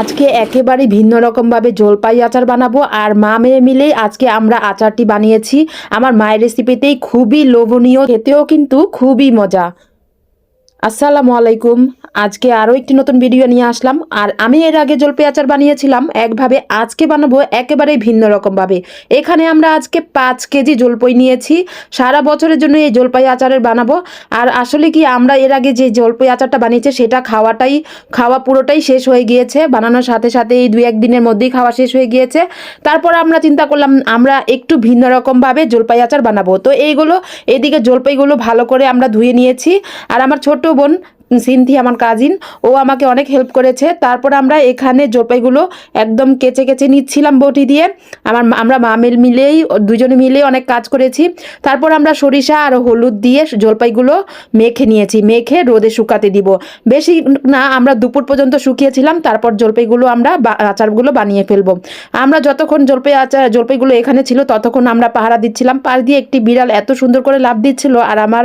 আজকে একেবারে ভিন্ন রকমভাবে জলপাই আচার বানাবো আর মা মেয়ে মিলেই আজকে আমরা আচারটি বানিয়েছি। আমার মায়ের রেসিপিতেই খুবই লোভনীয়, খেতেও কিন্তু খুবই মজা। আসসালামু আলাইকুম। আজকে আরও একটি নতুন ভিডিও নিয়ে আসলাম। আর আমি এর আগে জলপাই আচার বানিয়েছিলাম একভাবে, আজকে বানাবো একেবারেই ভিন্ন রকমভাবে। এখানে আমরা আজকে 5 কেজি জলপাই নিয়েছি। সারা বছরের জন্য এই জলপাই আচারের বানাবো। আর আসলে কি, আমরা এর আগে যে জলপাই আচারটা বানিয়েছি সেটা খাওয়া পুরোটাই শেষ হয়ে গিয়েছে। বানানোর সাথে সাথে এই 2-1 দিনের মধ্যেই খাওয়া শেষ হয়ে গিয়েছে। তারপর আমরা চিন্তা করলাম আমরা একটু ভিন্ন রকমভাবে জলপাই আচার বানাবো। তো এদিকে জলপাইগুলো ভালো করে আমরা ধুয়ে নিয়েছি। আর আমার ছোট বোন সিনথি, আমার কাজিন, ও আমাকে অনেক হেল্প করেছে। তারপর আমরা এখানে জলপাইগুলো একদম কেচে কেচে নিচ্ছিলাম বটি দিয়ে। আমরা দুজনে মিলেই অনেক কাজ করেছি। তারপর আমরা সরিষা আর হলুদ দিয়ে জলপাইগুলো মেখে নিয়েছি, মেখে রোদে শুকাতে দিব। বেশি না, আমরা দুপুর পর্যন্ত শুকিয়েছিলাম। তারপর জলপাইগুলো আমরা আচারগুলো বানিয়ে ফেলবো। আমরা যতক্ষণ জলপাইগুলো এখানে ছিল ততক্ষণ আমরা পাহারা দিচ্ছিলাম। পাশ দিয়ে একটি বিড়াল এত সুন্দর করে লাফ দিচ্ছিল। আর আমার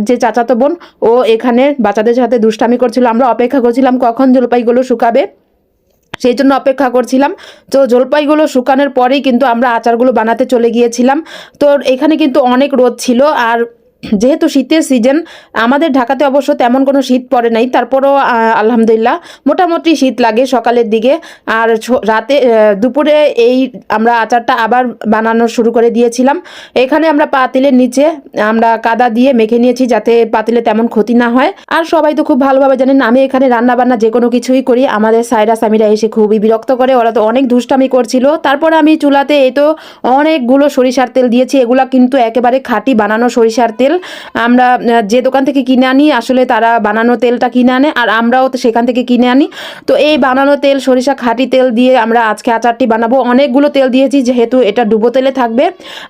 যে চাচাতো বোন, ও এখানে বাচ্চাদের সাথে দুষ্টামি করছিল। আমরা অপেক্ষা করছিলাম কখন জলপাইগুলো শুকাবে, সেই জন্য অপেক্ষা করছিলাম। তো জলপাইগুলো শুকানোর পরেই কিন্তু আমরা আচারগুলো বানাতে চলে গিয়েছিলাম। তো এখানে কিন্তু অনেক রোদ ছিল। আর যেহেতু শীতের সিজন, আমাদের ঢাকাতে অবশ্য তেমন কোনো শীত পড়ে নাই, তারপরও আলহামদুলিল্লাহ মোটামুটি শীত লাগে সকালের দিকে। আর দুপুরে আমরা আচারটা আবার বানানো শুরু করে দিয়েছিলাম। এখানে আমরা পাতিলের নিচে আমরা কাদা দিয়ে মেখে নিয়েছি যাতে পাতিলে তেমন ক্ষতি না হয়। আর সবাই তো খুব ভালোভাবে জানেন আমি এখানে রান্না বান্না যে কোনো কিছুই করি। আমাদের সাইরা সামিরা এসে খুবই বিরক্ত করে, ওরা তো অনেক দুষ্টামি করছিল। তারপর আমি চুলাতে অনেকগুলো সরিষার তেল দিয়েছি। এগুলা কিন্তু একেবারে খাঁটি বানানো সরিষার তেল। আমরা যে দোকান থেকে কিনে আনি, আসলে তারা বানানো তেলটা কিনে আনে, আর আমরাও তো সেখান থেকে কিনে আনি। তো এই বানানো তেল, সরিষা খাঁটি তেল দিয়ে আমরা আজকে আচারটি বানাবো। অনেকগুলো তেল দিয়েছি যেহেতু এটা ডুবো তেলে থাকবে।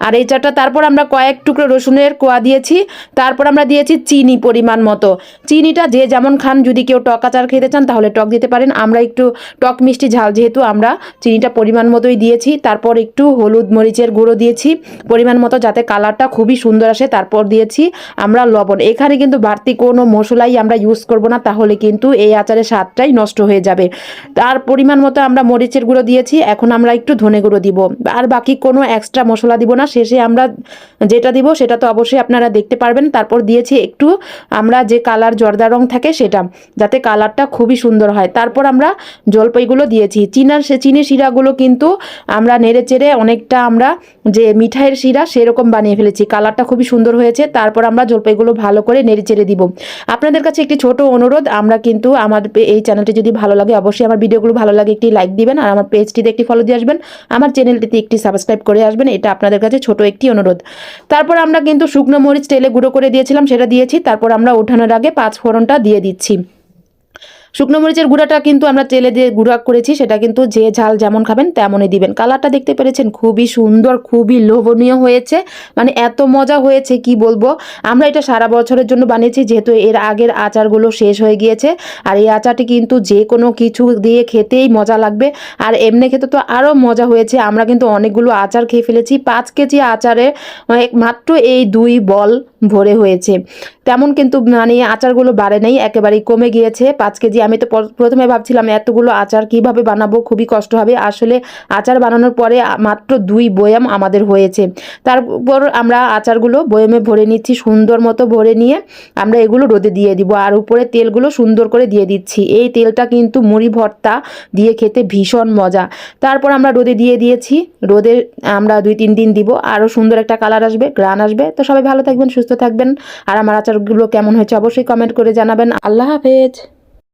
আর এই চারটা, তারপর আমরা কয়েক টুকরো রসুনের কোয়া দিয়েছি। তারপর আমরা দিয়েছি চিনি পরিমাণ মতো। চিনিটা যে যেমন খান, যদি কেউ টক আচার খেতে চান তাহলে টক দিতে পারেন। আমরা একটু টক মিষ্টি ঝাল যেহেতু, আমরা চিনিটা পরিমাণ মতোই দিয়েছি। তারপর একটু হলুদ মরিচের গুঁড়ো দিয়েছি পরিমাণ মতো, যাতে কালারটা খুবই সুন্দর আসে। তারপর দিয়েছি আমরা লবণ। এখানে কিন্তু বাড়তি কোনো মশলাই আমরা ইউজ করব না, তাহলে কিন্তু এই আচারের স্বাদটাই নষ্ট হয়ে যাবে। তার পরিমাণ মতো আমরা মরিচের গুঁড়ো দিয়েছি। এখন আমরা একটু ধনে গুঁড়ো দিব, আর বাকি কোনো এক্সট্রা মশলা দিব না। শেষে আমরা যেটা দিব সেটা তো অবশ্যই আপনারা দেখতে পারবেন। তারপর দিয়েছি একটু আমরা যে কালার জর্দা রং থাকে সেটা, যাতে কালারটা খুবই সুন্দর হয়। তারপর আমরা জলপাইগুলো দিয়েছি। চিনির শিরাগুলো কিন্তু আমরা নেড়ে চেড়ে অনেকটা আমরা যে মিঠাইয়ের শিরা সেরকম বানিয়ে ফেলেছি। কালারটা খুবই সুন্দর হয়েছে। তারপর আমরা জলপাইগুলো ভালো করে নেড়ে চেড়ে দিব। আপনাদের কাছে একটি ছোট অনুরোধ, আমরা কিন্তু আমার এই চ্যানেলটি যদি ভালো লাগে, অবশ্যই আমার ভিডিওগুলো ভালো লাগে একটি লাইক দিবেন, আর আমার পেজটিতে একটি ফলো দিয়ে আসবেন, আমার চ্যানেলটিতে একটি সাবস্ক্রাইব করে আসবেন। এটা আপনাদের কাছে ছোট একটি অনুরোধ। তারপর আমরা কিন্তু শুকনো মরিচ তেলে গুঁড়ো করে দিয়েছিলাম, সেটা দিয়েছি। তারপর আমরা ওঠানোর আগে 5 ফোড়নটা দিয়ে দিচ্ছি। শুকনো মরিচের গুঁড়াটা কিন্তু আমরা তেলে দিয়ে গুঁড়া করেছি, সেটা কিন্তু যে ঝাল যেমন খাবেন তেমনই দিবেন। কালারটা দেখতে পেরেছেন, খুবই সুন্দর, খুবই লোভনীয় হয়েছে, মানে এত মজা হয়েছে কি বলবো। আমরা এটা সারা বছরের জন্য বানিয়েছি, যেহেতু এর আগের আচারগুলো শেষ হয়ে গিয়েছে। আর এই আচারটি কিন্তু যে কোনো কিছু দিয়ে খেতেই মজা লাগবে, আর এমনি খেতে তো আরও মজা হয়েছে। আমরা কিন্তু অনেকগুলো আচার খেয়ে ফেলেছি। 5 কেজি আচারে মাত্র এই 2 বল ভরে হয়েছে। তেমন কিন্তু মানে আচারগুলো বাড়ে নাই, একেবারেই কমে গিয়েছে 5 কেজি। আমি তো প্রথমে ভাবছিলাম এতগুলো আচার কিভাবে বানাবো, খুবই কষ্ট হবে। আসলে আচার বানানোর পরে মাত্র 2 বয়াম আমাদের হয়েছে। তারপর আমরা আচারগুলো বয়ামে ভরে নিচ্ছি, সুন্দর মতো ভরে নিয়ে আমরা এগুলো রোদে দিয়ে দিব। আর উপরে তেলগুলো সুন্দর করে দিয়ে দিচ্ছি। এই তেলটা কিন্তু মুড়ি ভর্তা দিয়ে খেতে ভীষণ মজা। তারপর আমরা রোদে দিয়ে দিয়েছি। রোদে আমরা 2-3 দিন দিব, আরও সুন্দর একটা কালার আসবে, গ্রান আসবে। তো সবাই ভালো থাকবেন, সুস্থ থাকবেন। আর আমার আচারগুলো কেমন হয়েছে অবশ্যই কমেন্ট করে জানাবেন। আল্লাহ হাফেজ।